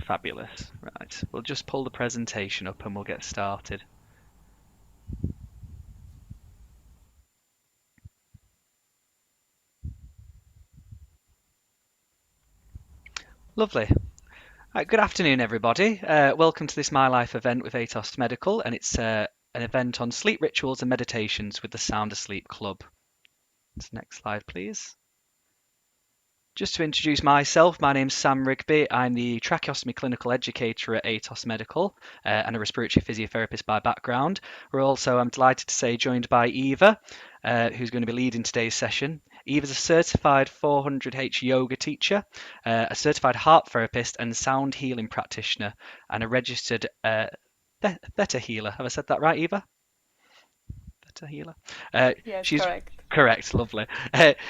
Fabulous. Right, we'll just pull the presentation up and we'll get started. Lovely. Good afternoon, everybody. Welcome to this My Life event with Atos Medical, and it's an event on sleep rituals and meditations with the Sound Asleep Club. Next slide, please. Just to introduce myself, my name's Sam Rigby. I'm the tracheostomy clinical educator at Atos Medical and a respiratory physiotherapist by background. We're also, I'm delighted to say, joined by Eva, who's going to be leading today's session. Eva's a certified 400H yoga teacher, a certified heart therapist and sound healing practitioner, and a registered theta healer. Have I said that right, Eva? Healer. Yes, She's correct. correct, lovely.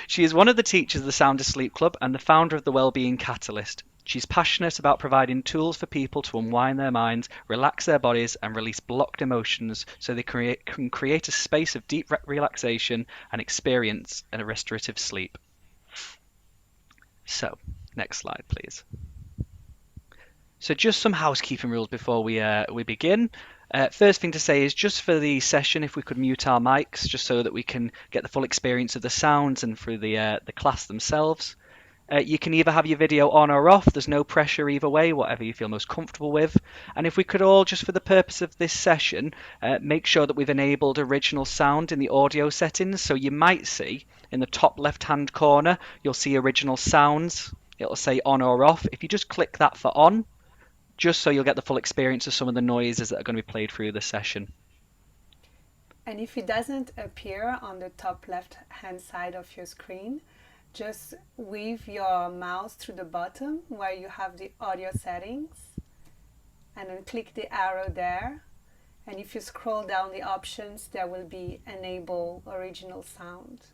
She is one of the teachers of the Sound Asleep Club and the founder of the Wellbeing Catalyst. She's passionate about providing tools for people to unwind their minds, relax their bodies, and release blocked emotions so they can create a space of deep relaxation and experience a restorative sleep. So, next slide, please. So just some housekeeping rules before we begin. First thing to say is just for the session, if we could mute our mics, just so that we can get the full experience of the sounds and through the class themselves. You can either have your video on or off. There's no pressure either way, whatever you feel most comfortable with. And if we could all, just for the purpose of this session, make sure that we've enabled original sound in the audio settings. So you might see in the top left-hand corner, you'll see original sounds. It'll say on or off. If you just click that for on, just so you'll get the full experience of some of the noises that are going to be played through the session. And if it doesn't appear on the top left hand side of your screen, just wave your mouse to the bottom where you have the audio settings and then click the arrow there. And if you scroll down the options, there will be enable original sound.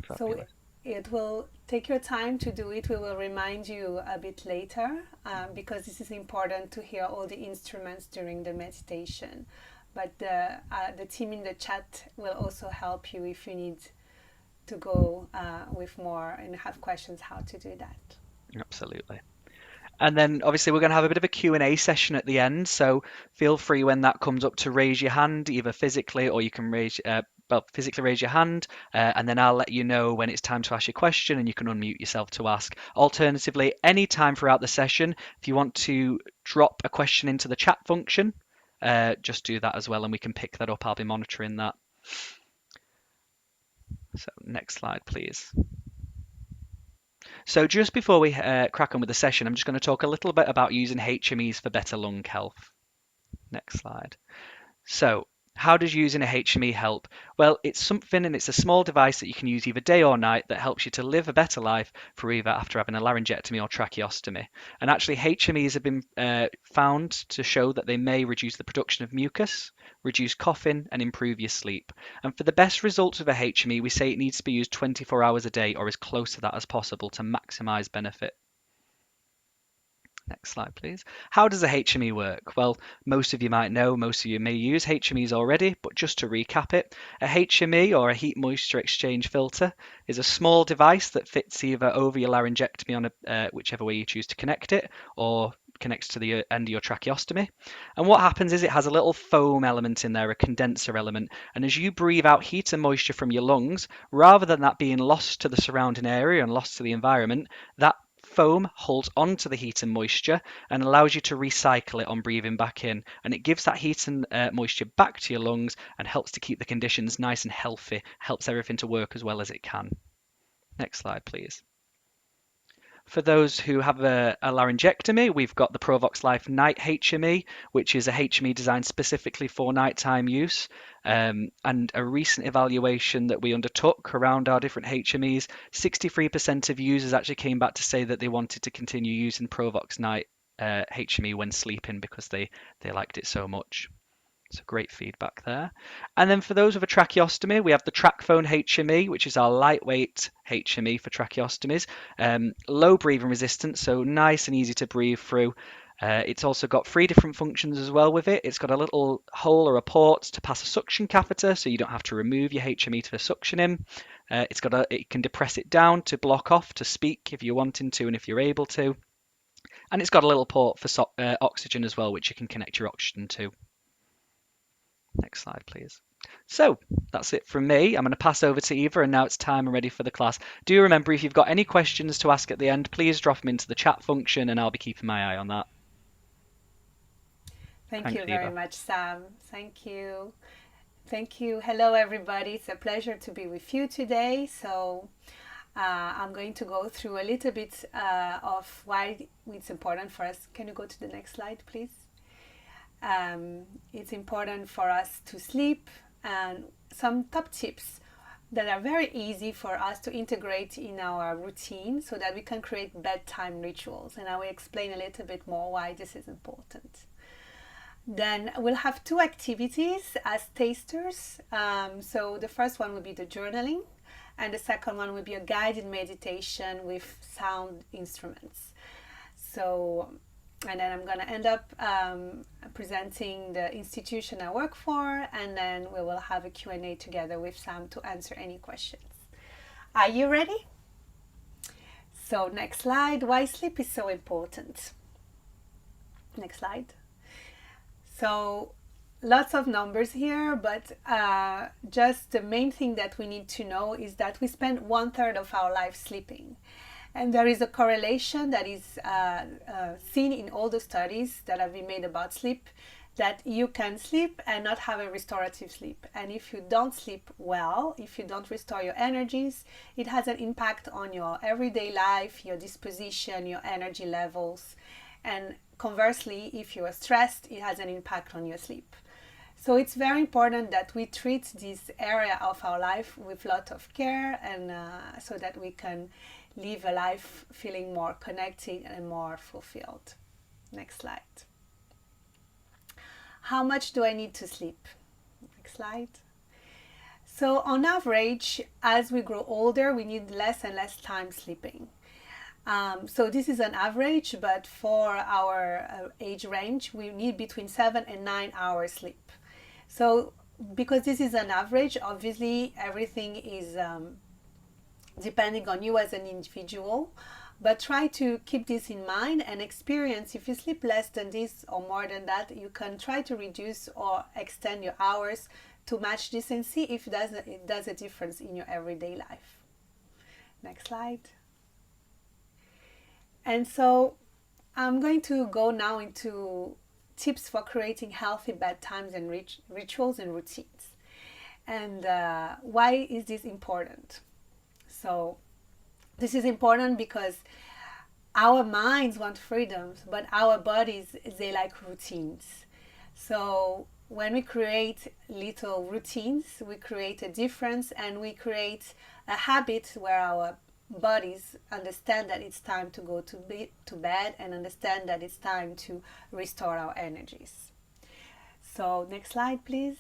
Fabulous. So it will take your time to do it. We will remind you a bit later because this is important to hear all the instruments during the meditation. But the team in the chat will also help you if you need to go with more and have questions how to do that. Absolutely. And then obviously we're going to have a bit of a Q&A session at the end, so feel free when that comes up to raise your hand, either physically or you can physically raise your hand, and then I'll let you know when it's time to ask your question and you can unmute yourself to ask. Alternatively, any time throughout the session, if you want to drop a question into the chat function, just do that as well and we can pick that up. I'll be monitoring that. So next slide, please. So just before we crack on with the session, I'm just going to talk a little bit about using HMEs for better lung health. Next slide. So how does using a HME help? Well, it's something and it's a small device that you can use either day or night that helps you to live a better life for either after having a laryngectomy or tracheostomy. And actually HMEs have been found to show that they may reduce the production of mucus, reduce coughing and improve your sleep. And for the best results of a HME, we say it needs to be used 24 hours a day or as close to that as possible to maximize benefit. Next slide, please. How does a HME work? Well, most of you might know, most of you may use HMEs already, but just to recap it, a HME or a heat moisture exchange filter is a small device that fits either over your laryngectomy on whichever way you choose to connect it, or connects to the end of your tracheostomy. And what happens is it has a little foam element in there, a condenser element, and as you breathe out heat and moisture from your lungs, rather than that being lost to the surrounding area and lost to the environment, that foam holds onto the heat and moisture and allows you to recycle it on breathing back in, and it gives that heat and moisture back to your lungs and helps to keep the conditions nice and healthy, helps everything to work as well as it can. Next slide, please. For those who have a laryngectomy, we've got the Provox Life Night HME, which is a HME designed specifically for nighttime use. And a recent evaluation that we undertook around our different HMEs, 63% of users actually came back to say that they wanted to continue using Provox Night HME when sleeping because they liked it so much. So great feedback there. And then for those with a tracheostomy, we have the TracPhone HME, which is our lightweight HME for tracheostomies. Low breathing resistance, so nice and easy to breathe through. It's also got 3 different functions as well with it. It's got a little hole or a port to pass a suction catheter, so you don't have to remove your HME to suction in. It can depress it down to block off to speak if you're wanting to and if you're able to. And it's got a little port for oxygen as well, which you can connect your oxygen to. Next slide, please. So that's it from me. I'm going to pass over to Eva, and now it's time and ready for the class. Do remember, if you've got any questions to ask at the end, please drop them into the chat function, and I'll be keeping my eye on that. Thank Thanks, you very Eva. much, Sam. Thank you. Thank you. Hello, everybody. It's a pleasure to be with you today. So I'm going to go through a little bit of why it's important for us. Can you go to the next slide, please? It's important for us to sleep, and some top tips that are very easy for us to integrate in our routine so that we can create bedtime rituals. And I will explain a little bit more why this is important. Then we'll have two activities as tasters. So the first one will be the journaling, and the second one will be a guided meditation with sound instruments. So, and then I'm going to end up presenting the institution I work for, and then we will have a Q&A together with Sam to answer any questions. Are you ready? So next slide, why sleep is so important. Next slide. So lots of numbers here, but just the main thing that we need to know is that we spend 1/3 of our life sleeping. And there is a correlation that is seen in all the studies that have been made about sleep, that you can sleep and not have a restorative sleep. And if you don't sleep well, if you don't restore your energies, it has an impact on your everyday life, your disposition, your energy levels. And conversely, if you are stressed, it has an impact on your sleep. So it's very important that we treat this area of our life with a lot of care, and so that we can live a life feeling more connected and more fulfilled. Next slide. How much do I need to sleep? Next slide. So on average, as we grow older, we need less and less time sleeping. So this is an average, but for our age range, we need between 7 and 9 hours sleep. So because this is an average, obviously everything is depending on you as an individual, but try to keep this in mind and experience. If you sleep less than this or more than that, you can try to reduce or extend your hours to match this and see if it does a difference in your everyday life. Next slide. And so I'm going to go now into tips for creating healthy bedtimes and rituals and routines. And why is this important? So this is important because our minds want freedoms, but our bodies, they like routines. So when we create little routines, we create a difference, and we create a habit where our bodies understand that it's time to go to bed, and understand that it's time to restore our energies. So next slide, please.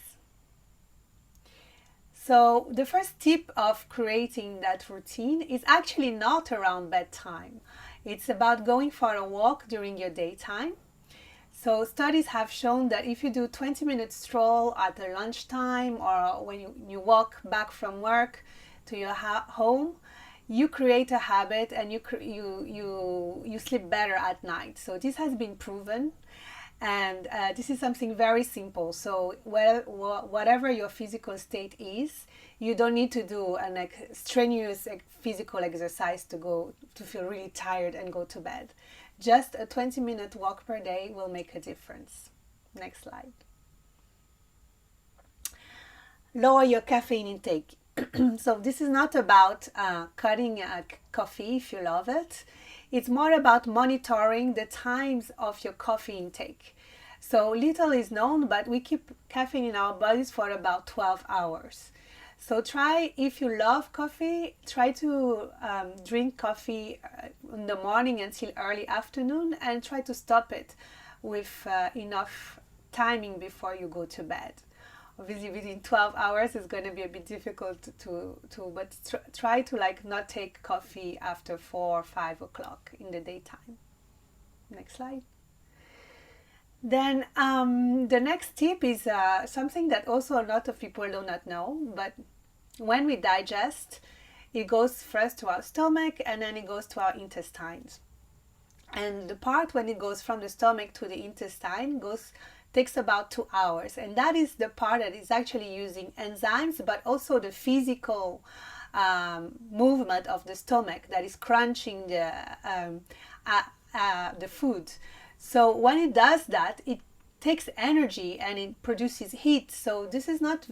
So the first tip of creating that routine is actually not around bedtime. It's about going for a walk during your daytime. So studies have shown that if you do 20-minute stroll at a lunchtime, or when you walk back from work to your home, you create a habit, and you sleep better at night. So this has been proven. And this is something very simple. So whatever your physical state is, you don't need to do an strenuous physical exercise to feel really tired and go to bed. Just a 20-minute walk per day will make a difference. Next slide. Lower your caffeine intake. So this is not about cutting coffee if you love it. It's more about monitoring the times of your coffee intake. So little is known, but we keep caffeine in our bodies for about 12 hours. So try, if you love coffee, try to drink coffee in the morning until early afternoon, and try to stop it with enough timing before you go to bed. Obviously within 12 hours is going to be a bit difficult but try to not take coffee after 4 or 5 o'clock in the daytime. Next slide. Then the next tip is something that also a lot of people do not know, but when we digest, it goes first to our stomach, and then it goes to our intestines. And the part when it goes from the stomach to the intestine takes about 2 hours, and that is the part that is actually using enzymes, but also the physical movement of the stomach that is crunching the food. So when it does that, it takes energy and it produces heat. So this is not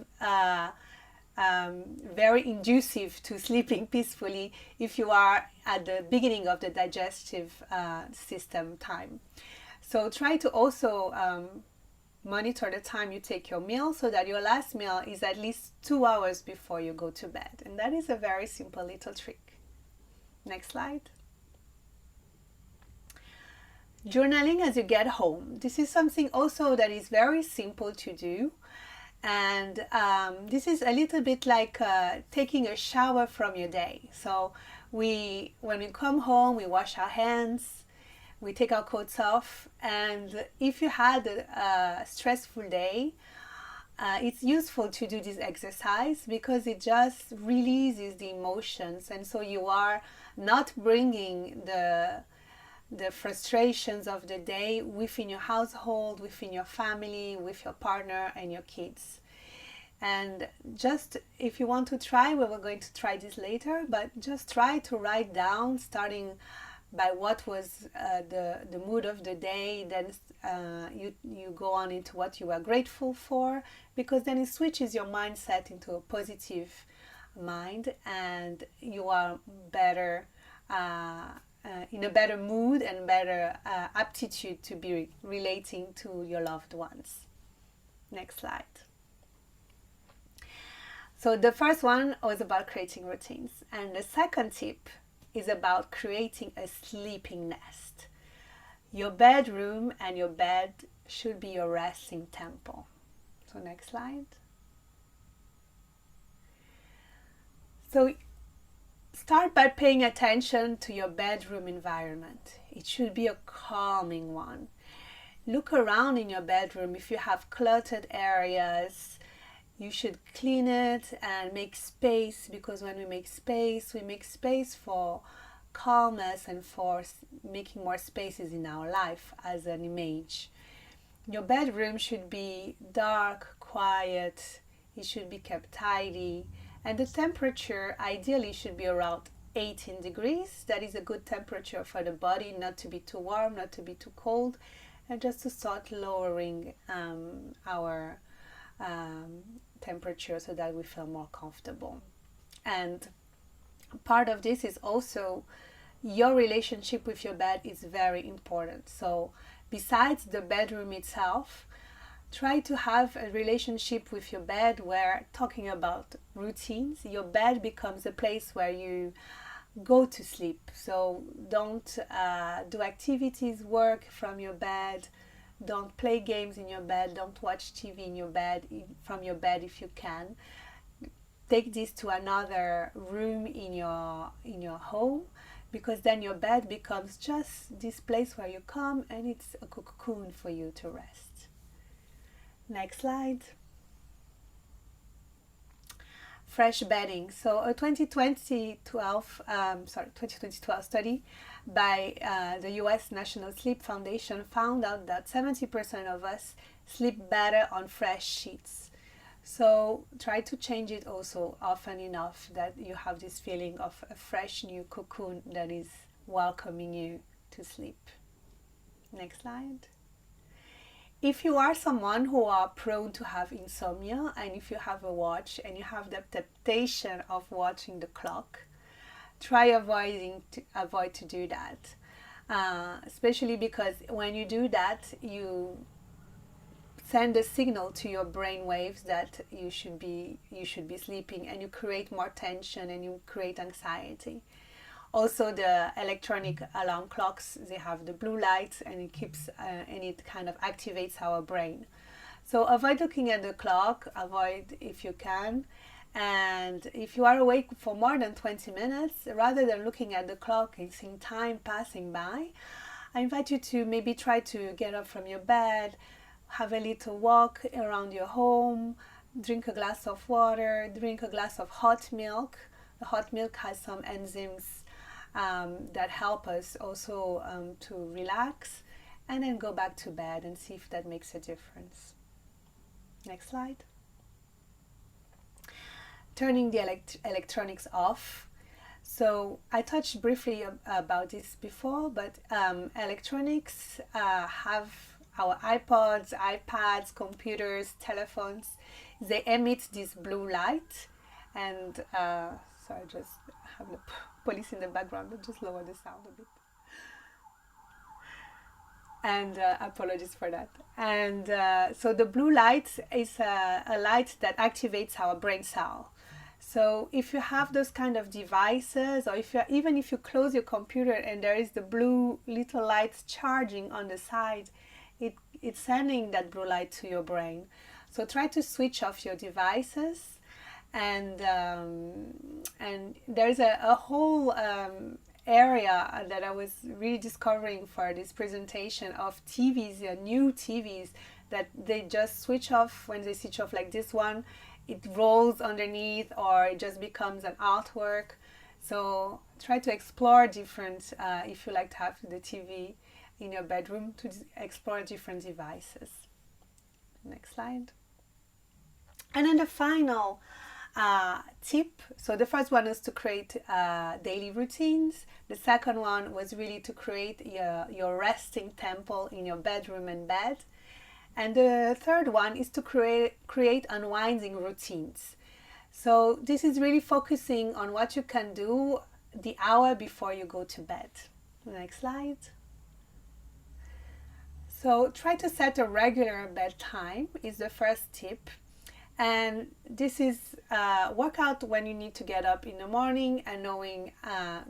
very inducive to sleeping peacefully if you are at the beginning of the digestive system time. So try to also monitor the time you take your meal so that your last meal is at least 2 hours before you go to bed. And that is a very simple little trick. Next slide. Journaling as you get home. This is something also that is very simple to do. And this is a little bit like taking a shower from your day. So when we come home, we wash our hands, we take our coats off, and if you had a stressful day, it's useful to do this exercise because it just releases the emotions, and so you are not bringing the frustrations of the day within your household, within your family, with your partner and your kids. And just if you want to try, we were going to try this later, but just try to write down, starting by what was the mood of the day, then you go on into what you are grateful for, because then it switches your mindset into a positive mind, and you are better in a better mood and better aptitude to be relating to your loved ones. Next slide. So the first one was about creating routines, and the second tip is about creating a sleeping nest. Your bedroom and your bed should be your resting temple. So next slide. So start by paying attention to your bedroom environment. It should be a calming one. Look around in your bedroom. If you have cluttered areas, you should clean it and make space, because when we make space for calmness and for making more spaces in our life as an image. Your bedroom should be dark, quiet, it should be kept tidy, and the temperature ideally should be around 18 degrees. That is a good temperature for the body, not to be too warm, not to be too cold, and just to start lowering our temperature so that we feel more comfortable. And part of this is also your relationship with your bed is very important. So besides the bedroom itself, try to have a relationship with your bed where, talking about routines, your bed becomes a place where you go to sleep. So don't do activities, work from your bed. Don't play games in your bed. Don't watch TV in your bed, from your bed if you can. Take this to another room in your home, because then your bed becomes just this place where you come, and it's a cocoon for you to rest. Next slide. Fresh bedding. So a 2012 study by the US National Sleep Foundation found out that 70% of us sleep better on fresh sheets. So try to change it also often enough that you have this feeling of a fresh new cocoon that is welcoming you to sleep. Next slide. If you are someone who are prone to have insomnia, and if you have a watch and you have the temptation of watching the clock, try avoid to do that. Especially because when you do that, you send a signal to your brain waves that you should be sleeping, and you create more tension and you create anxiety. Also, the electronic alarm clocks, they have the blue light, and it keeps and it kind of activates our brain. So avoid looking at the clock, avoid if you can. And if you are awake for more than 20 minutes, rather than looking at the clock and seeing time passing by, I invite you to maybe try to get up from your bed, have a little walk around your home, drink a glass of water, drink a glass of hot milk. The hot milk has some enzymes that help us also to relax and then go back to bed and see if that makes a difference. Next slide. Turning the electronics off. So I touched briefly about this before, but electronics have our iPods, iPads, computers, telephones. They emit this blue light, and so I just have the police in the background, but just lower the sound a bit. And apologies for that. And so the blue light is a light that activates our brain cell. So if you have those kind of devices, or even if you close your computer and there is the blue little lights charging on the side, it's sending that blue light to your brain. So try to switch off your devices, and there's a whole area that I was really discovering for this presentation of TVs, new TVs that they just switch off. When they switch off, like this one, it rolls underneath, or it just becomes an artwork. So try to explore different, if you like to have the TV in your bedroom, to explore different devices. Next slide. And then the final tip. So the first one is to create daily routines. The second one was really to create your resting temple in your bedroom and bed. And the third one is to create unwinding routines. So this is really focusing on what you can do the hour before you go to bed. Next slide. So try to set a regular bedtime is the first tip. And this is work out when you need to get up in the morning, and knowing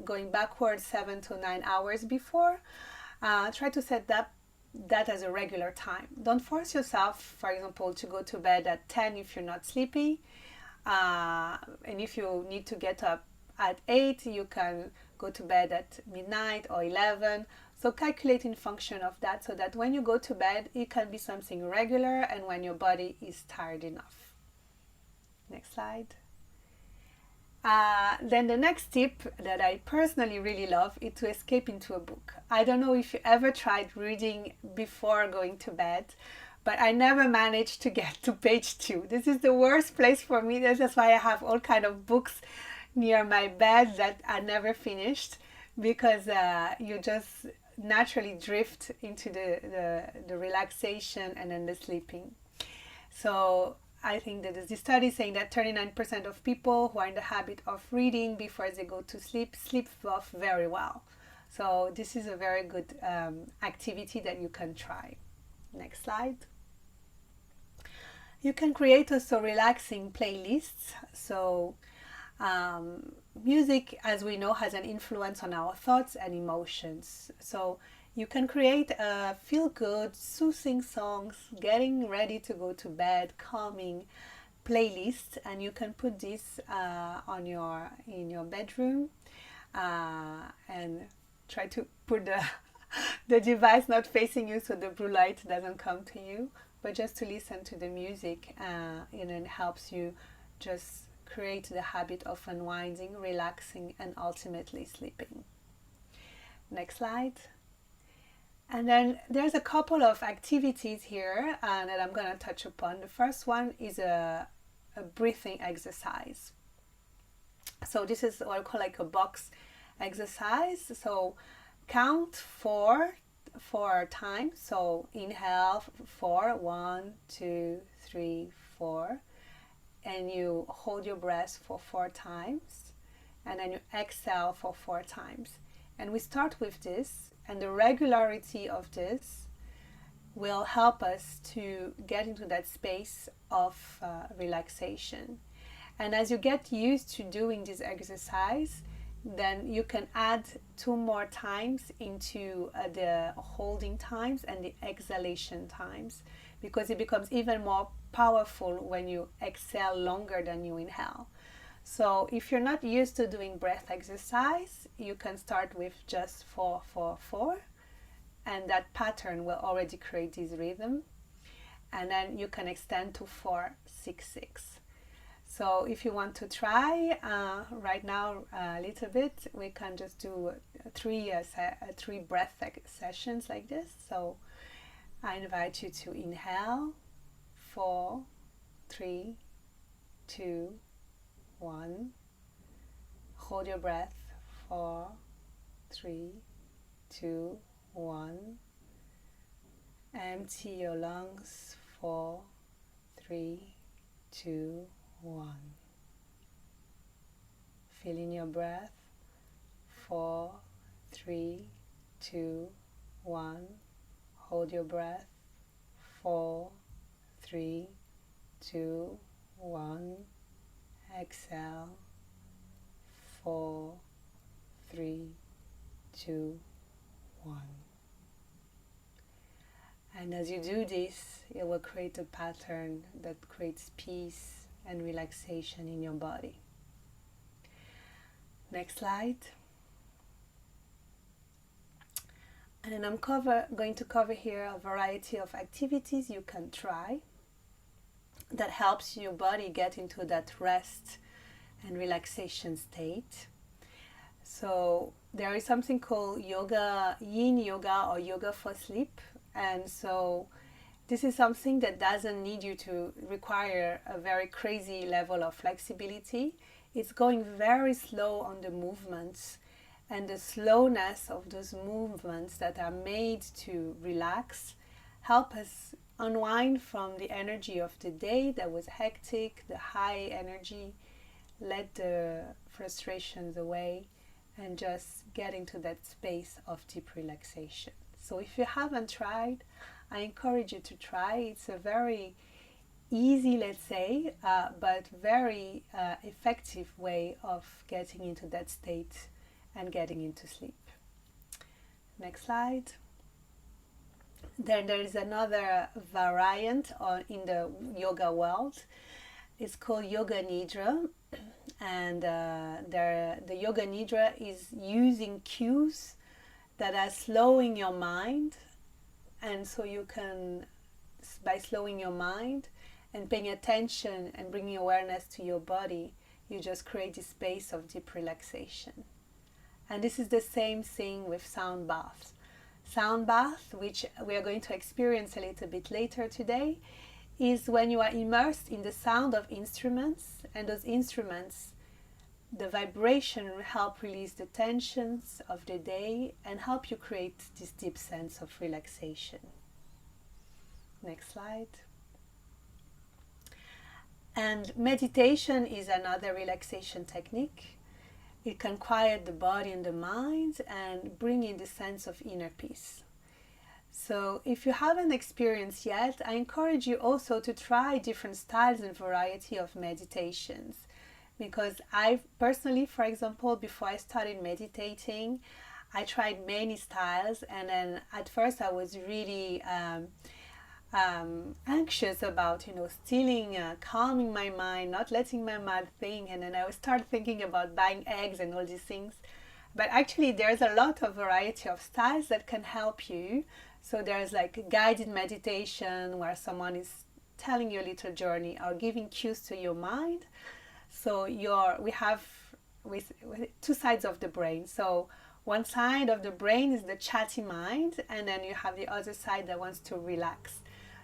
going backwards 7 to 9 hours before. Try to set that as a regular time. Don't force yourself, for example, to go to bed at 10 if you're not sleepy. And if you need to get up at 8, you can go to bed at midnight or 11. So calculate in function of that, so that when you go to bed, it can be something regular and when your body is tired enough. Next slide. Then the next tip that I personally really love is to escape into a book. I don't know if you ever tried reading before going to bed, but I never managed to get to page 2. This is the worst place for me. That's why I have all kind of books near my bed that I never finished, because you just naturally drift into the relaxation and then the sleeping. So I think that there's this study saying that 39% of people who are in the habit of reading before they go to sleep off very well. So this is a very good activity that you can try. Next slide. You can create also relaxing playlists. So music, as we know, has an influence on our thoughts and emotions. So you can create a feel-good, soothing songs, getting ready to go to bed, calming playlist, and you can put this in your bedroom, and try to put the device not facing you so the blue light doesn't come to you, but just to listen to the music, and it helps you just create the habit of unwinding, relaxing, and ultimately sleeping. Next slide. And then there's a couple of activities here that I'm going to touch upon. The first one is a breathing exercise. So this is what I call like a box exercise. So count four times. So inhale 4, 1, 2, 3, 4. And you hold your breath for 4 times. And then you exhale for 4 times. And we start with this. And the regularity of this will help us to get into that space of relaxation. And as you get used to doing this exercise, then you can add 2 more times into the holding times and the exhalation times, because it becomes even more powerful when you exhale longer than you inhale. So if you're not used to doing breath exercise, you can start with just 4, 4, 4, and that pattern will already create this rhythm. And then you can extend to 4, 6, 6. So if you want to try right now a little bit, we can just do three breath sessions like this. So I invite you to inhale, 4, 3, 2, 1. Hold your breath, 4, 3, 2, 1. Empty your lungs, 4, 3, 2, 1. Feel in your breath, 4, 3, 2, 1. Hold your breath, 4, 3, 2, 1. Exhale, 4, 3, 2, 1. And as you do this, it will create a pattern that creates peace and relaxation in your body. Next slide. And then I'm going to cover here a variety of activities you can try that helps your body get into that rest and relaxation state. So there is something called yoga, yin yoga or yoga for sleep. And so this is something that doesn't need you to require a very crazy level of flexibility. It's going very slow on the movements, and the slowness of those movements that are made to relax help us unwind from the energy of the day that was hectic, the high energy, let the frustrations away, and just get into that space of deep relaxation. So if you haven't tried, I encourage you to try. It's a very easy, let's say, but very effective way of getting into that state and getting into sleep. Next slide. Then there is another variant in the yoga world. It's called Yoga Nidra. And the Yoga Nidra is using cues that are slowing your mind. And so you can, by slowing your mind and paying attention and bringing awareness to your body, you just create this space of deep relaxation. And this is the same thing with sound baths. Sound bath, which we are going to experience a little bit later today, is when you are immersed in the sound of instruments, and those instruments, the vibration will help release the tensions of the day and help you create this deep sense of relaxation. Next slide. And meditation is another relaxation technique. It can quiet the body and the mind and bring in the sense of inner peace. So if you haven't experienced yet, I encourage you also to try different styles and variety of meditations. Because I personally, for example, before I started meditating, I tried many styles, and then at first I was really anxious about, stealing, calming my mind, not letting my mind think, and then I would start thinking about buying eggs and all these things. But actually there's a lot of variety of styles that can help you. So there's like guided meditation where someone is telling you a little journey or giving cues to your mind. So we have with two sides of the brain. So one side of the brain is the chatty mind, and then you have the other side that wants to relax.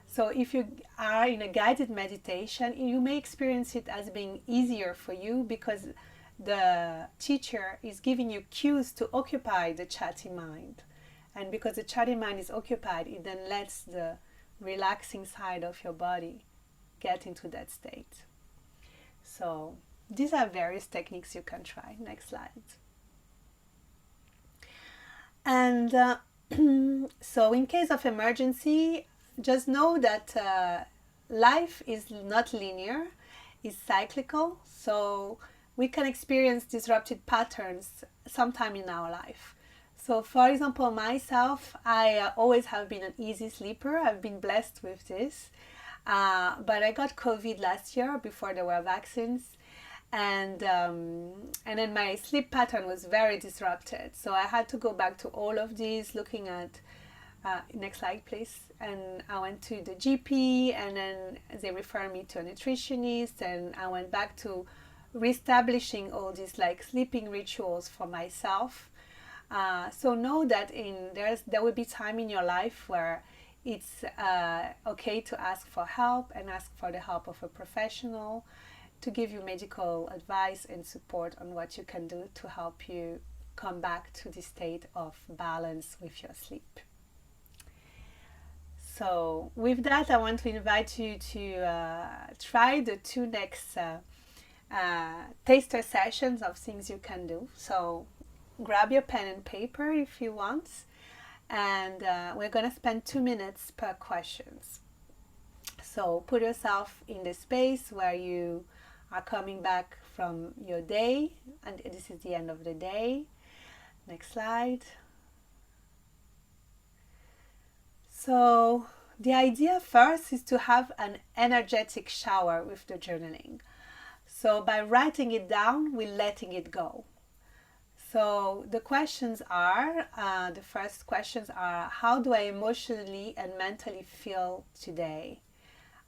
So if you are in a guided meditation, you may experience it as being easier for you because the teacher is giving you cues to occupy the chatty mind. And because the chatty mind is occupied, it then lets the relaxing side of your body get into that state. So these are various techniques you can try. Next slide. And so in case of emergency, just know that life is not linear, it's cyclical. So we can experience disrupted patterns sometime in our life. So for example, myself, I always have been an easy sleeper. I've been blessed with this. But I got COVID last year before there were vaccines. And then my sleep pattern was very disrupted. So I had to go back to all of these, looking at Next slide, please. And I went to the GP, and then they referred me to a nutritionist, and I went back to reestablishing all these like sleeping rituals for myself. So know that there will be time in your life where it's okay to ask for help and ask for the help of a professional to give you medical advice and support on what you can do to help you come back to the state of balance with your sleep. So, with that, I want to invite you to try the two next taster sessions of things you can do. So, grab your pen and paper if you want, and we're going to spend 2 minutes per questions. So, put yourself in the space where you are coming back from your day, and this is the end of the day. Next slide. So the idea first is to have an energetic shower with the journaling. So by writing it down, we're letting it go. So the first questions are, how do I emotionally and mentally feel today,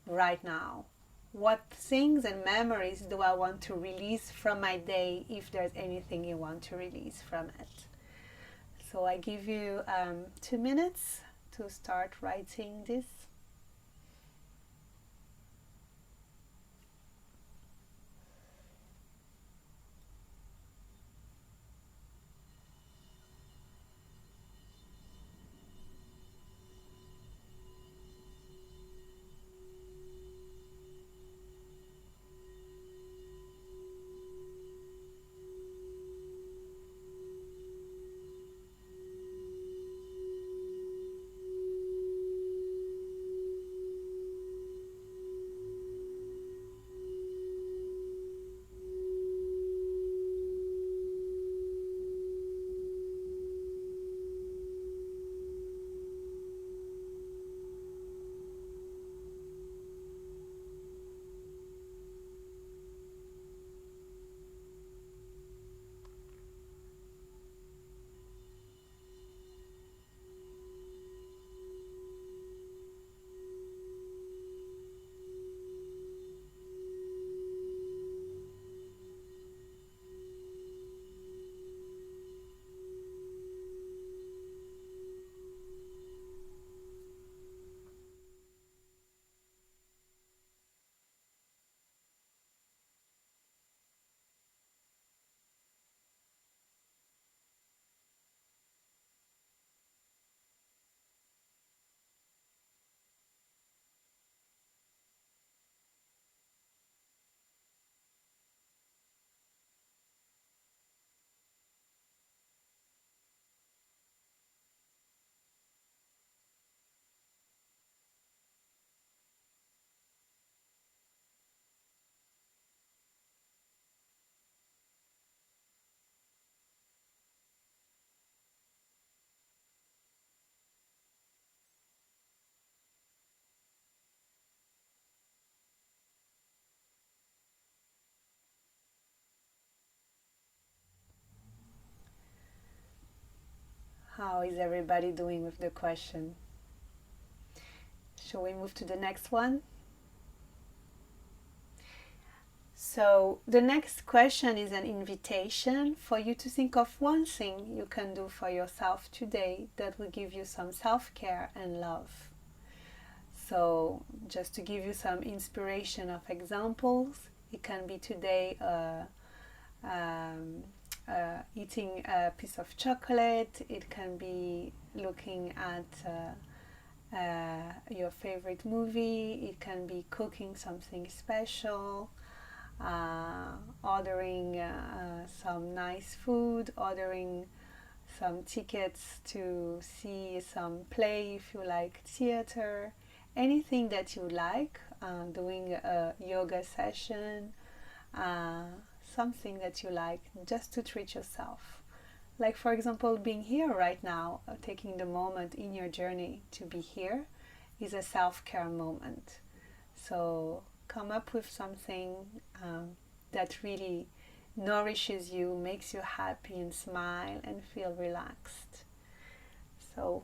right now? What things and memories do I want to release from my day, if there's anything you want to release from it? So I give you 2 minutes to start writing this. How is everybody doing with the question? Shall we move to the next one? So the next question is an invitation for you to think of one thing you can do for yourself today that will give you some self-care and love. So just to give you some inspiration of examples, it can be today eating a piece of chocolate. It can be looking at your favorite movie. It can be cooking something special, ordering some nice food, ordering some tickets to see some play if you like theater, anything that you like, doing a yoga session, something that you like, just to treat yourself. Like, for example, being here right now, taking the moment in your journey to be here is a self-care moment. So come up with something that really nourishes you, makes you happy and smile and feel relaxed. So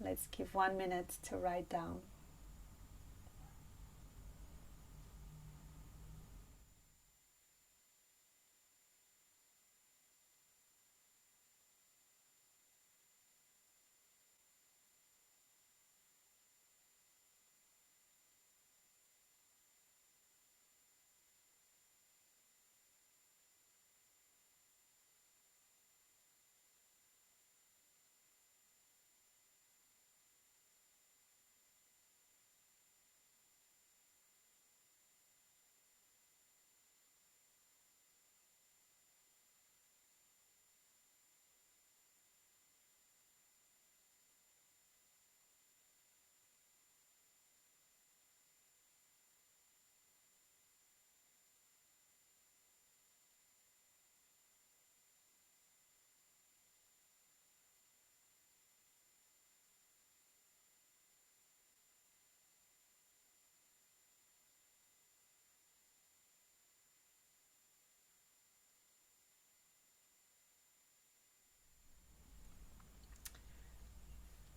Let's give 1 minute to write down.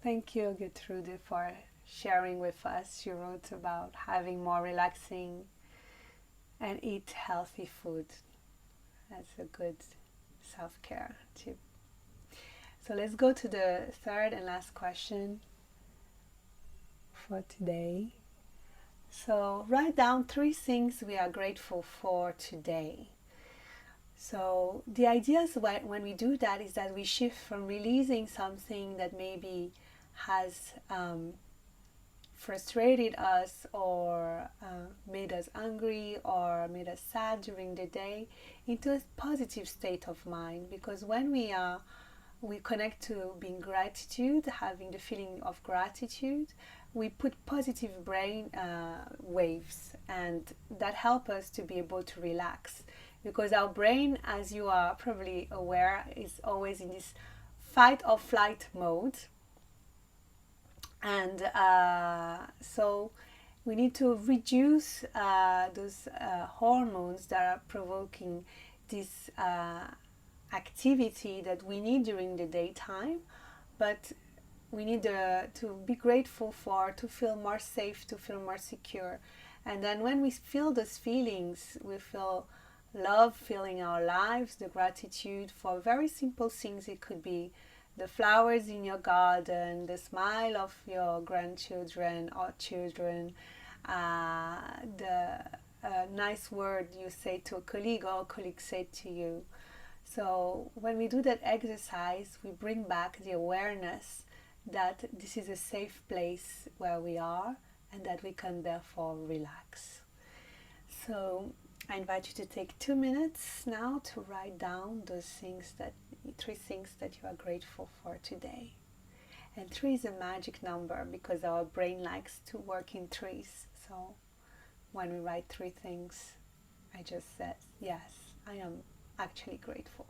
Thank you, Gertrude, for sharing with us. You wrote about having more relaxing and eat healthy food. That's a good self-care tip. So let's go to the third and last question for today. So write down 3 things we are grateful for today. So the idea is when we do that is that we shift from releasing something that maybe has frustrated us or made us angry or made us sad during the day into a positive state of mind, because when we connect to being gratitude, having the feeling of gratitude, we put positive brain waves, and that help us to be able to relax, because our brain, as you are probably aware, is always in this fight or flight mode. And so we need to reduce those hormones that are provoking this activity that we need during the daytime, but we need to be grateful for, to feel more safe, to feel more secure. And then when we feel those feelings, we feel love filling our lives, the gratitude for very simple things. It could be the flowers in your garden, the smile of your grandchildren or children, the nice word you say to a colleague or a colleague said to you. So when we do that exercise, we bring back the awareness that this is a safe place where we are and that we can therefore relax. So I invite you to take 2 minutes now to write down those 3 things that you are grateful for today. And 3 is a magic number because our brain likes to work in threes. So when we write 3 things, I just said, yes, I am actually grateful.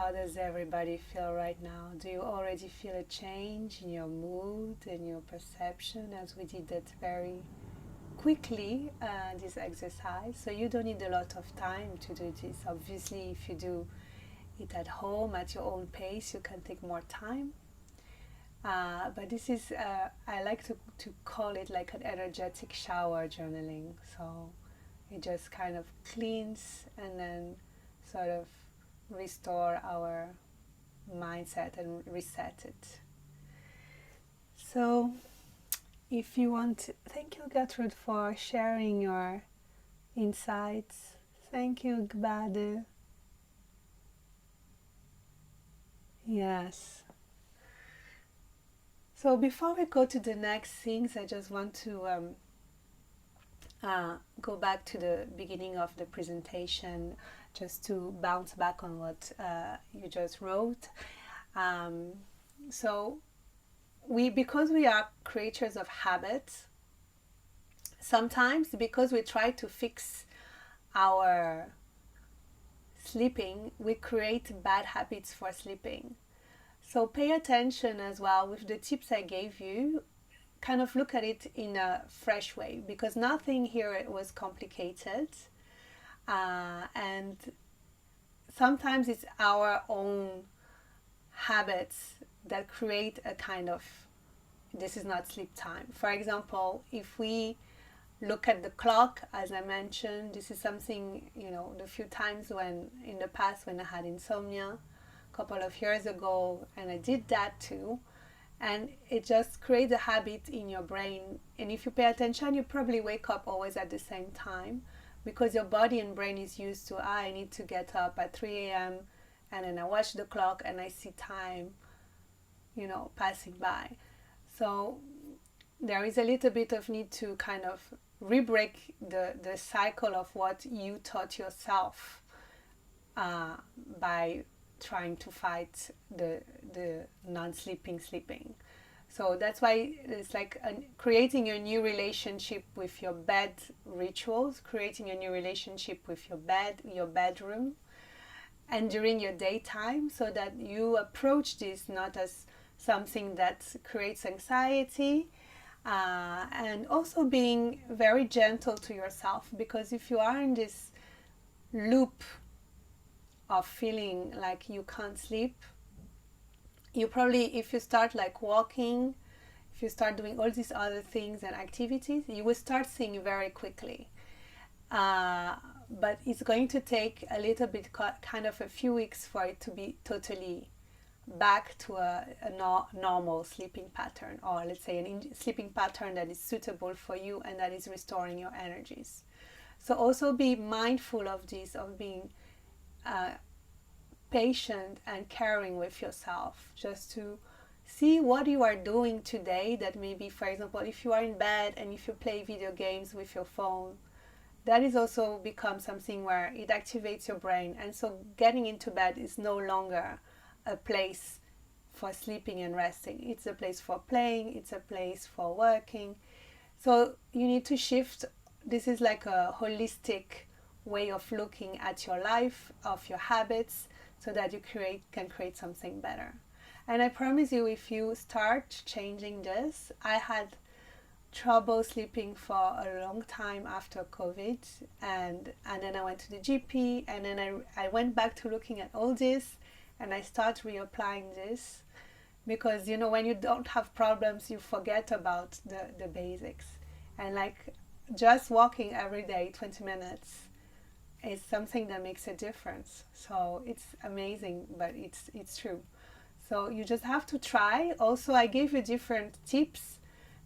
how does everybody feel right now? Do you already feel a change in your mood and your perception, as we did that very quickly, this exercise? So you don't need a lot of time to do this. Obviously, if you do it at home at your own pace, you can take more time. But this is, I like to call it like an energetic shower journaling. So it just kind of cleans and then sort of restore our mindset and reset it. So if you want, thank you, Gertrude, for sharing your insights. Thank you, Gbade. Yes. So before we go to the next things, I just want to go back to the beginning of the presentation, just to bounce back on what you just wrote. So because we are creatures of habits, sometimes because we try to fix our sleeping, we create bad habits for sleeping. So pay attention as well with the tips I gave you. Kind of look at it in a fresh way, because nothing here was complicated, and sometimes it's our own habits that create a kind of, this is not sleep time. For example, if we look at the clock, as I mentioned, this is something, the few times when in the past when I had insomnia a couple of years ago, and I did that too, and it just creates a habit in your brain. And if you pay attention, you probably wake up always at the same time, because your body and brain is used to, I need to get up at 3 a.m. and then I watch the clock and I see time, passing by. So there is a little bit of need to kind of re-break the cycle of what you taught yourself by trying to fight the non-sleeping sleeping. So that's why it's like creating a new relationship with your bed rituals, creating a new relationship with your bed, your bedroom, and during your daytime, so that you approach this not as something that creates anxiety, and also being very gentle to yourself, because if you are in this loop of feeling like you can't sleep, you probably, if you start like walking, if you start doing all these other things and activities, you will start seeing very quickly. But it's going to take a little bit, kind of a few weeks, for it to be totally back to a normal sleeping pattern, or let's say a sleeping pattern that is suitable for you and that is restoring your energies. So also be mindful of this, of being patient and caring with yourself, just to see what you are doing today that maybe, for example, if you are in bed and if you play video games with your phone, that is also become something where it activates your brain. And so getting into bed is no longer a place for sleeping and resting. It's a place for playing, it's a place for working. So you need to shift. This is like a holistic way of looking at your life, of your habits, so that you can create something better. And I promise you, if you start changing this, I had trouble sleeping for a long time after COVID, and then I went to the GP, and then I went back to looking at all this, and I start reapplying this, because when you don't have problems, you forget about the basics. And like just walking every day 20 minutes is something that makes a difference. So it's amazing, but it's true. So you just have to try. Also, I gave you different tips,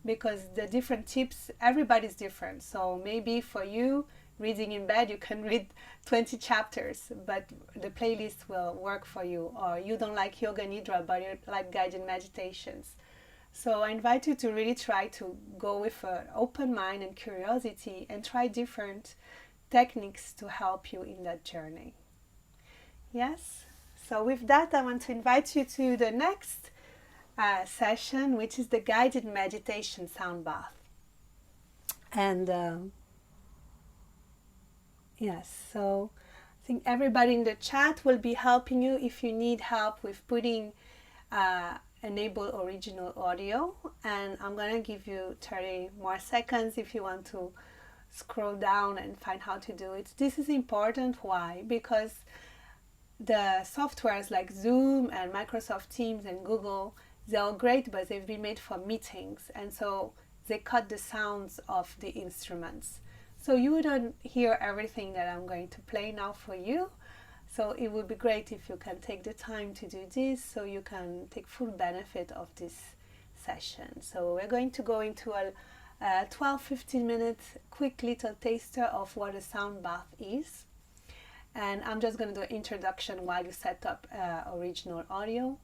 because the different tips, everybody's different. So maybe for you, reading in bed, you can read 20 chapters, but the playlist will work for you. Or you don't like yoga nidra, but you like guided meditations. So I invite you to really try to go with an open mind and curiosity, and try different techniques to help you in that journey. Yes? So with that, I want to invite you to the next session, which is the guided meditation sound bath. And yes, so think everybody in the chat will be helping you if you need help with putting enable original audio. And I'm going to give you 30 more seconds if you want to scroll down and find how to do it. This is important. Why? Because the softwares like Zoom and Microsoft Teams and Google, they're all great, but they've been made for meetings. And so they cut the sounds of the instruments. So you don't hear everything that I'm going to play now for you. So it would be great if you can take the time to do this so you can take full benefit of this session. So we're going to go into a 12-15 minutes quick little taster of what a sound bath is. And I'm just going to do an introduction while you set up original audio.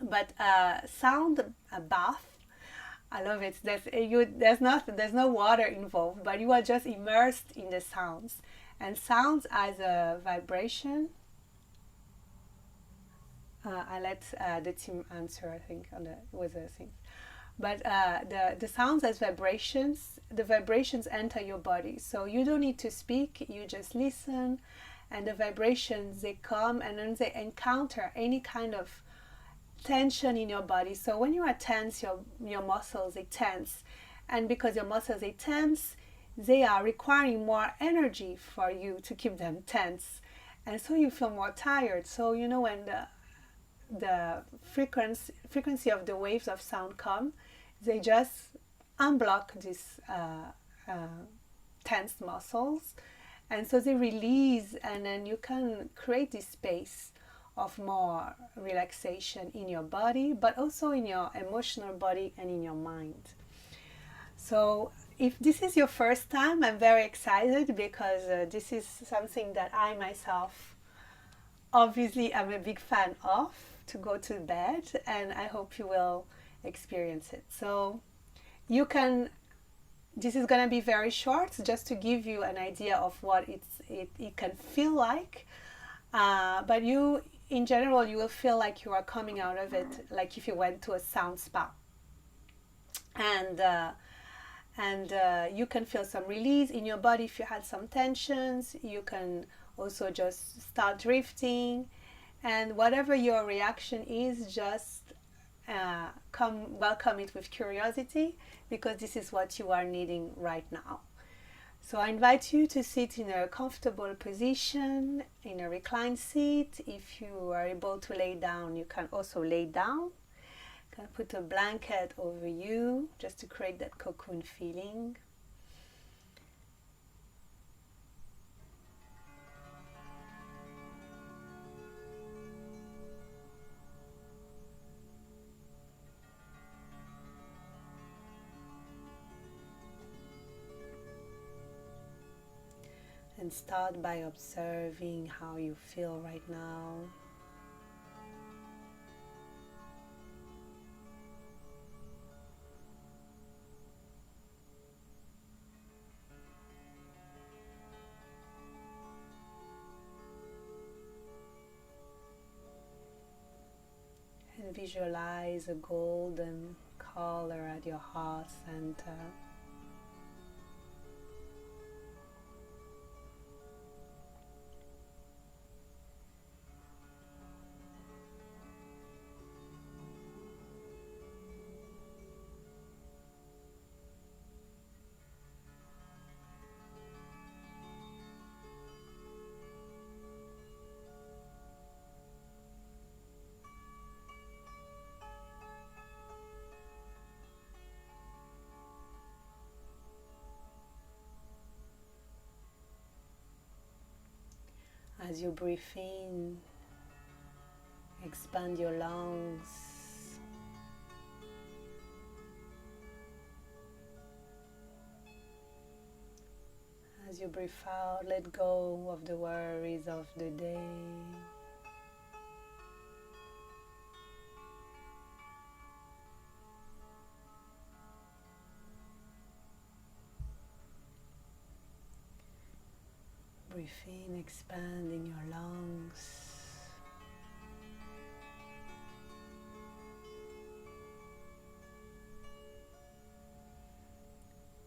But sound bath, I love it. There's no water involved, but you are just immersed in the sounds. And sounds as a vibration. I let the team answer, I think, on the was a thing. But the sounds as vibrations, the vibrations enter your body. So you don't need to speak, you just listen. And the vibrations, they come and then they encounter any kind of tension in your body. So when you are tense, your muscles, they tense. And because your muscles, they tense, they are requiring more energy for you to keep them tense. And so you feel more tired. So, you know, when the frequency of the waves of sound come, they just unblock these tense muscles. And so they release, and then you can create this space of more relaxation in your body, but also in your emotional body and in your mind. So if this is your first time, I'm very excited because this is something that I myself obviously am a big fan of, to go to bed, and I hope you will experience it. So you can, this is going to be very short, just to give you an idea of what it can feel like. But you, in general, you will feel like you are coming out of it like if you went to a sound spa. And you can feel some release in your body if you had some tensions. You can also just start drifting. And whatever your reaction is, just welcome it with curiosity, because this is what you are needing right now. So I invite you to sit in a comfortable position, in a reclined seat. If you are able to lay down, you can also lay down. You can put a blanket over you just to create that cocoon feeling. And start by observing how you feel right now. And visualize a golden color at your heart center. As you breathe in, expand your lungs. As you breathe out, let go of the worries of the day. Breathe in, expanding your lungs.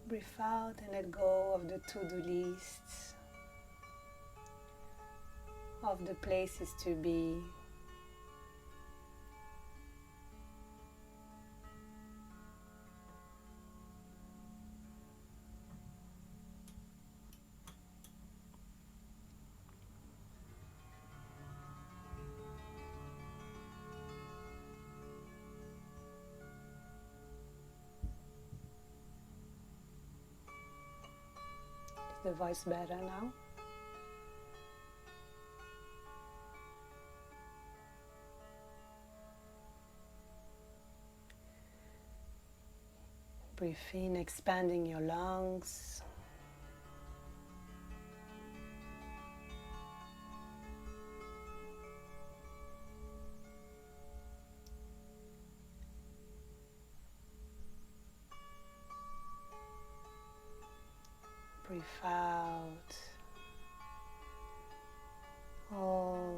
Breathe out and let go of the to-do lists. of the places to be. Is the voice better now? Breathe in, expanding your lungs. Breathe out all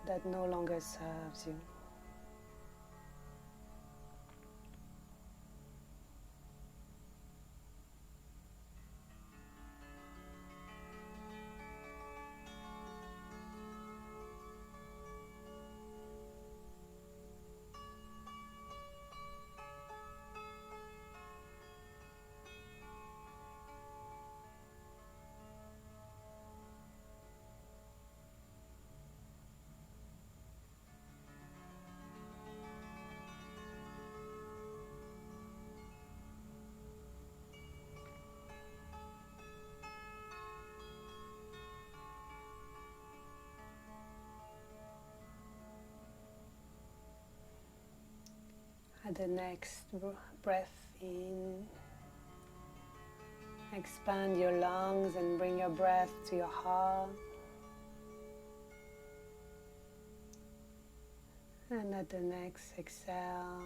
that no longer serves you. At the next breath in, expand your lungs and bring your breath to your heart. And at the next exhale,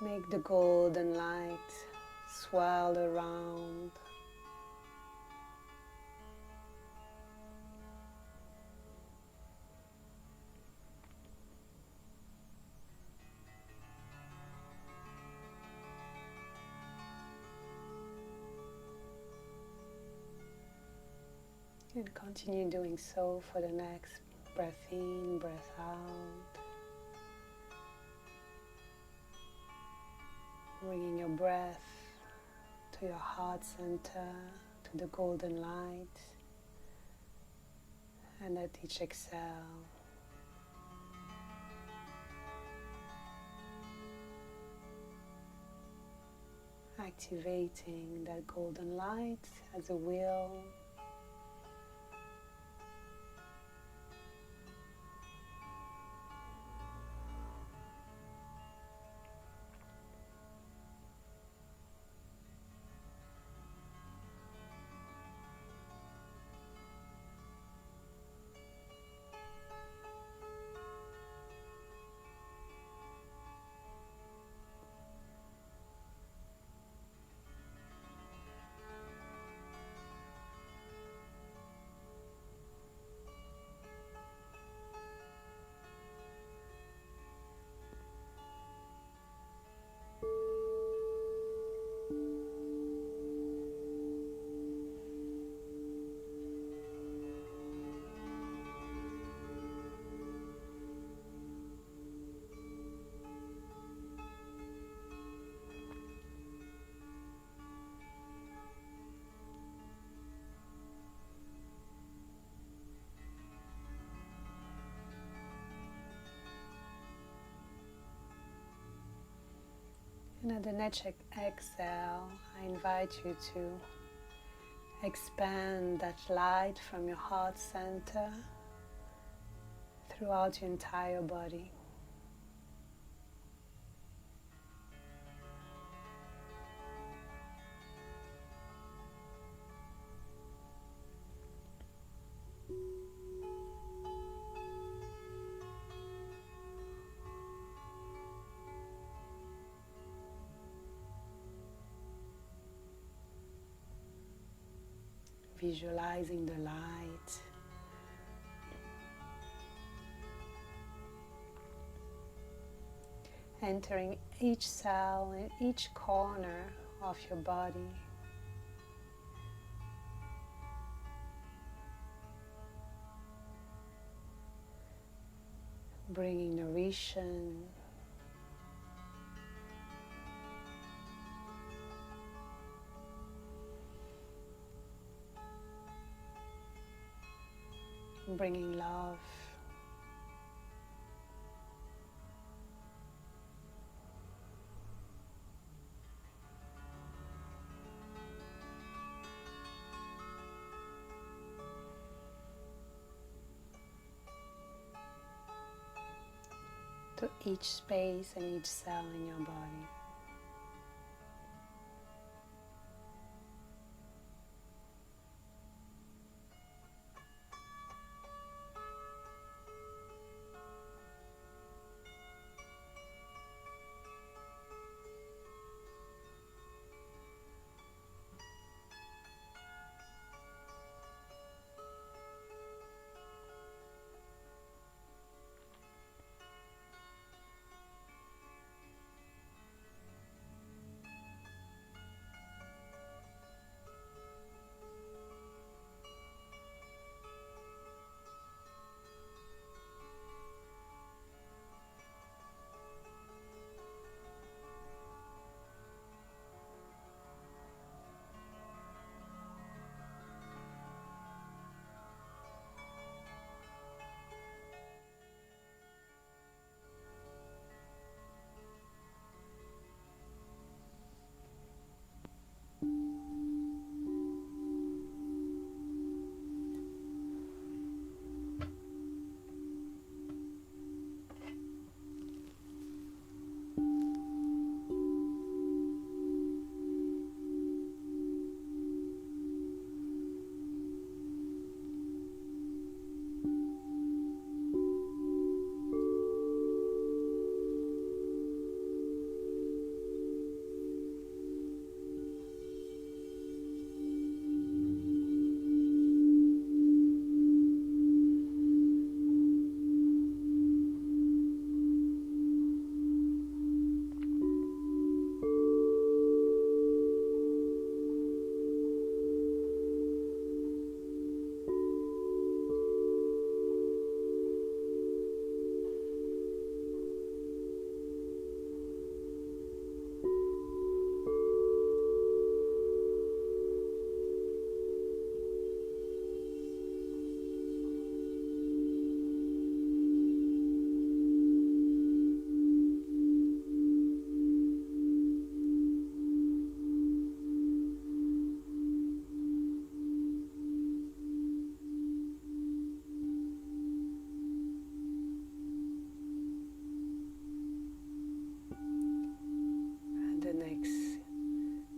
make the golden light swirl around. And continue doing so for the next breath in, breath out. Bringing your breath to your heart center, to the golden light. And at each exhale, activating that golden light as a wheel. And at the next exhale, I invite you to expand that light from your heart center throughout your entire body. Visualizing the light entering each cell and each corner of your body. bringing nourishment, bringing love. To each space and each cell in your body.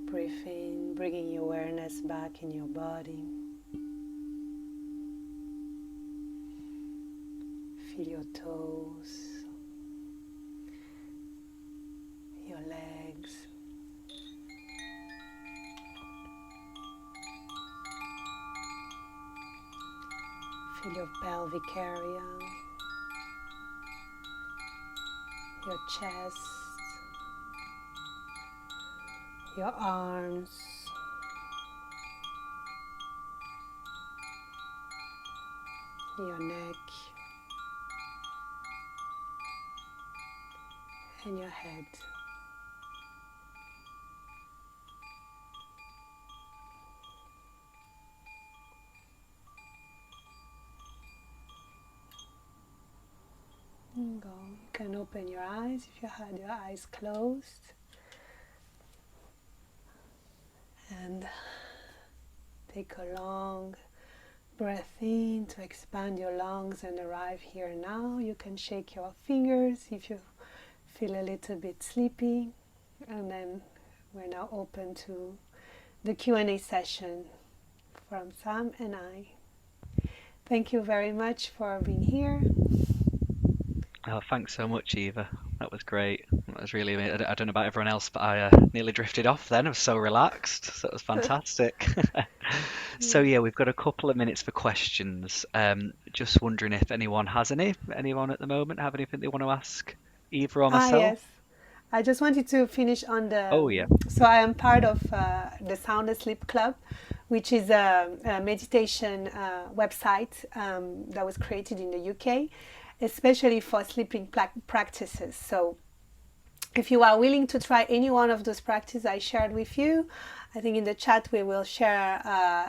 Breathe in, bringing your awareness back in your body. Feel your toes, your legs. Feel your pelvic area, your chest, your arms, your neck, and your head. Go. You can open your eyes if you had your eyes closed. And take a long breath in to expand your lungs and arrive here now. You can shake your fingers if you feel a little bit sleepy. And then we're now open to the Q&A session from Sam and I. Thank you very much for being here. Oh, thanks so much, Eva. That was great. That was really amazing. I don't know about everyone else, but I nearly drifted off then. I was so relaxed. So it was fantastic. So yeah, we've got a couple of minutes for questions. Just wondering if anyone has anyone at the moment have anything they want to ask Eva or myself? Yes. I just wanted to finish on Oh yeah. so I am part of the Sound Asleep Club, which is a meditation website that was created in the UK. especially for sleeping practices. So if you are willing to try any one of those practices I shared with you, I think in the chat we will share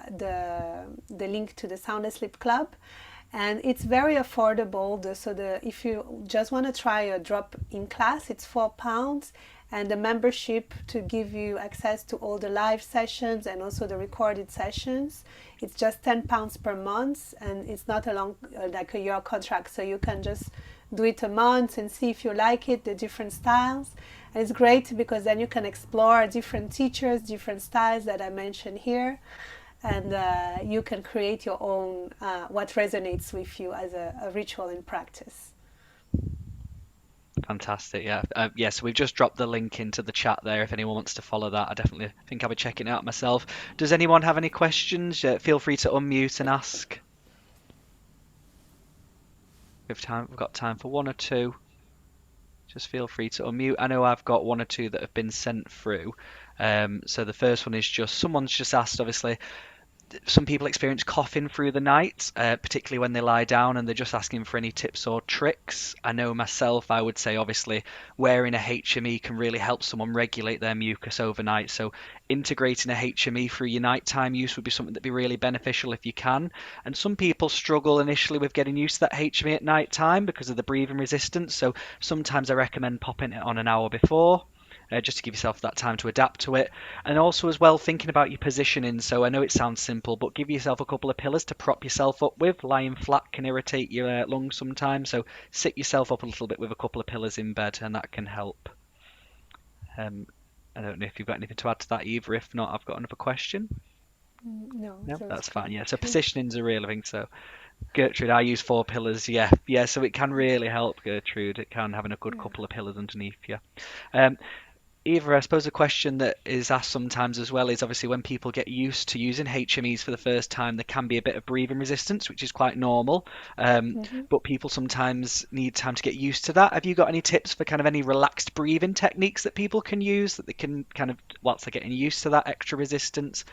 the link to the Sound Asleep Club. And it's very affordable. If you just want to try a drop-in class, it's £4, and the membership to give you access to all the live sessions and also the recorded sessions, it's just £10 per month, and it's not a long like a year contract, so you can just do it a month and see if you like it, the different styles. And it's great because then you can explore different teachers, different styles that I mentioned here, and you can create your own what resonates with you as a ritual in practice. Fantastic. Yeah. So we've just dropped the link into the chat there. If anyone wants to follow that, I definitely think I'll be checking it out myself. Does anyone have any questions? Feel free to unmute and ask. We've got time for one or two. Just feel free to unmute. I know I've got one or two that have been sent through. So the first one is someone's just asked, obviously, some people experience coughing through the night, particularly when they lie down, and they're just asking for any tips or tricks. I know myself, I would say obviously wearing a HME can really help someone regulate their mucus overnight. So integrating a HME through your nighttime use would be something that'd be really beneficial if you can. And some people struggle initially with getting used to that HME at nighttime because of the breathing resistance. So sometimes I recommend popping it on an hour before. Just to give yourself that time to adapt to it. And also as well, thinking about your positioning. So I know it sounds simple, but give yourself a couple of pillars to prop yourself up with. Lying flat can irritate your lungs sometimes, so sit yourself up a little bit with a couple of pillars in bed, and that can help. I don't know if you've got anything to add to that either. If not, I've got another question. No, That's fine. Yeah, so positioning's a real thing. So Gertrude, I use 4 pillars. Yeah, so it can really help, Gertrude. It can having a good couple of pillars underneath you. Eva, I suppose a question that is asked sometimes as well is obviously when people get used to using HMEs for the first time, there can be a bit of breathing resistance, which is quite normal. But people sometimes need time to get used to that. Have you got any tips for kind of any relaxed breathing techniques that people can use that they can kind of, whilst they're getting used to that extra resistance?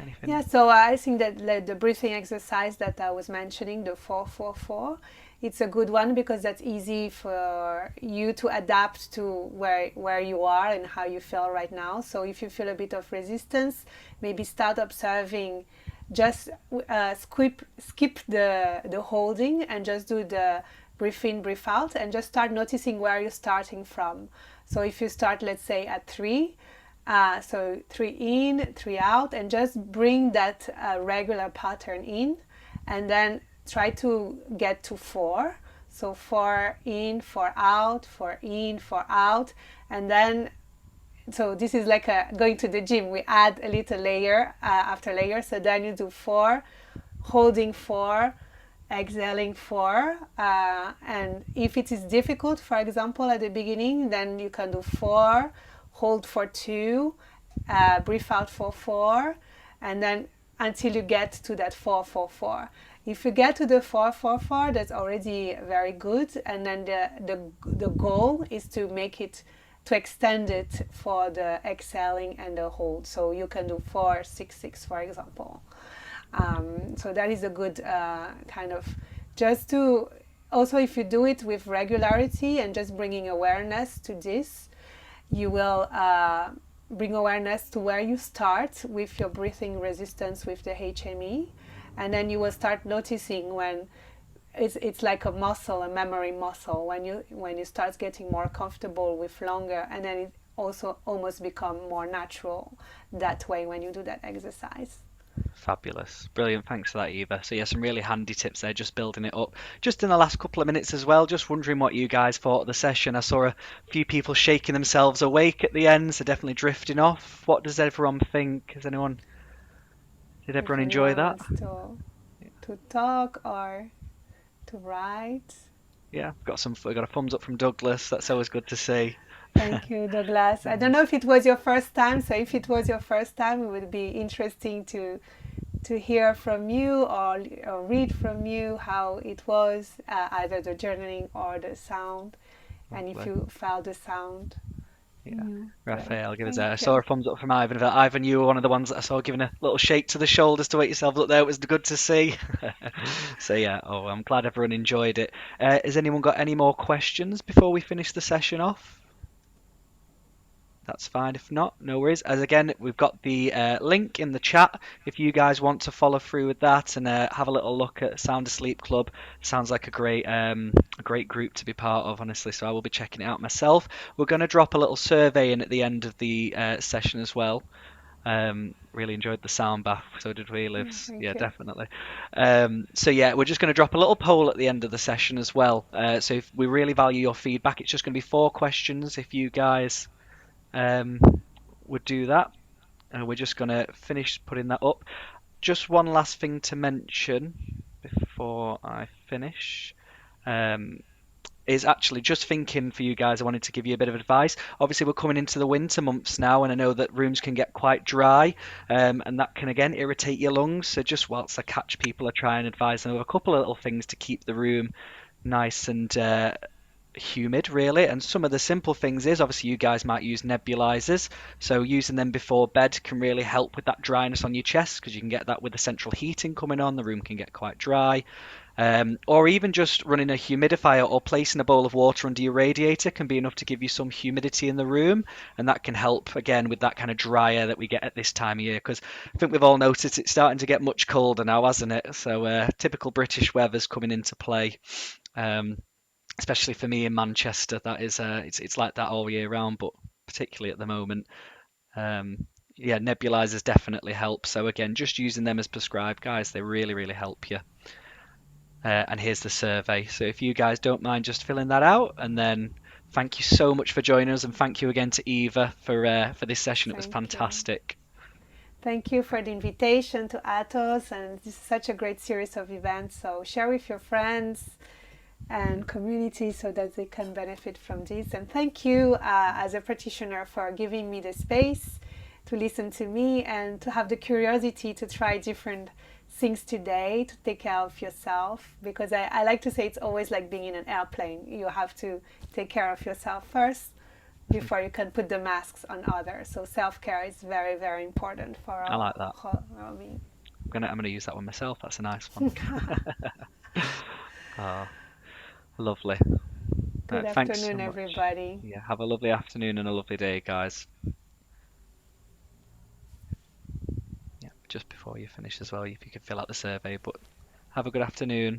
Anything? Yeah, so I think that the breathing exercise that I was mentioning, the 4-4-4, it's a good one because that's easy for you to adapt to where you are and how you feel right now. So if you feel a bit of resistance, maybe start observing, just skip the holding and just do the breathe in, breathe out, and just start noticing where you're starting from. So if you start, let's say, at 3, so 3 in, 3 out, and just bring that regular pattern in, and then try to get to 4. So 4 in, 4 out, 4 in, 4 out, and then, so this is like going to the gym. We add a little layer after layer. So then you do 4, holding 4, exhaling 4, and if it is difficult, for example, at the beginning, then you can do 4, hold for 2, breathe out for 4, and then until you get to that 4-4-4. If you get to the 4-4-4, that's already very good, and then the goal is to make it, to extend it for the exhaling and the hold. So you can do 4-6-6, for example. So that is a good kind of, just to, also if you do it with regularity and just bringing awareness to this, you will bring awareness to where you start with your breathing resistance with the HME, and then you will start noticing when it's like a muscle, a memory muscle, when you start getting more comfortable with longer, and then it also almost become more natural that way when you do that exercise. Fabulous. Brilliant. Thanks for that, Eva. So yeah, some really handy tips there, just building it up. Just in the last couple of minutes as well, just wondering what you guys thought of the session. I saw a few people shaking themselves awake at the end, so definitely drifting off. What does everyone think? Did everyone enjoy that? To talk or to write. Yeah, we got a thumbs up from Douglas. That's always good to see. Thank you, Douglas. I don't know if it was your first time, so if it was your first time, it would be interesting to hear from you or read from you how it was, either the journaling or the sound, and if you felt the sound. Yeah. Great. Raphael, give us a. I Thank saw you. a thumbs up from Ivan. Ivan, you were one of the ones that I saw giving a little shake to the shoulders to wake yourself up there. It was good to see. So yeah, oh, I'm glad everyone enjoyed it. Has anyone got any more questions before we finish the session off? That's fine. If not, no worries. As again, we've got the link in the chat if you guys want to follow through with that and have a little look at Sound Asleep Club. Sounds like a great group to be part of, honestly. So I will be checking it out myself. We're going to drop a little survey in at the end of the session as well. Really enjoyed the sound bath. So did we, Lives? Yeah, Thank you. definitely. So yeah, we're just going to drop a little poll at the end of the session as well. So if we really value your feedback, it's just going to be 4 questions. If you guys um, would do that. We're just going to finish putting that up. Just one last thing to mention before I finish um, is actually just thinking for you guys. I wanted to give you a bit of advice. Obviously, we're coming into the winter months now, and I know that rooms can get quite dry, and that can again irritate your lungs. So just whilst I catch people, I try and advise them of a couple of little things to keep the room nice and humid really. And some of the simple things is obviously you guys might use nebulizers, so using them before bed can really help with that dryness on your chest because you can get that with the central heating coming on, the room can get quite dry. Or even just running a humidifier or placing a bowl of water under your radiator can be enough to give you some humidity in the room, and that can help again with that kind of dry air that we get at this time of year. Because I think we've all noticed it's starting to get much colder now, hasn't it? So typical British weather's coming into play. Um, Especially for me in Manchester, that is it's like that all year round, but particularly at the moment. Yeah, nebulizers definitely help. So again, just using them as prescribed, guys, they really help you. And here's the survey. So if you guys don't mind just filling that out, and then thank you so much for joining us, and thank you again to Eva for this session. It was Thank you. fantastic. Thank you for the invitation to Atos, and this is such a great series of events. So share with your friends and community so that they can benefit from this. And thank you as a practitioner for giving me the space to listen to me and to have the curiosity to try different things today to take care of yourself, because I like to say it's always like being in an airplane. You have to take care of yourself first before you can put the masks on others. So self-care is very important for I our like that. well-being. I'm gonna use that one myself. That's a nice one. Oh, lovely. Good Thanks so afternoon, much. everybody. Yeah, have a lovely afternoon and a lovely day, guys. Yeah, just before you finish as well, if you could fill out the survey. But have a good afternoon.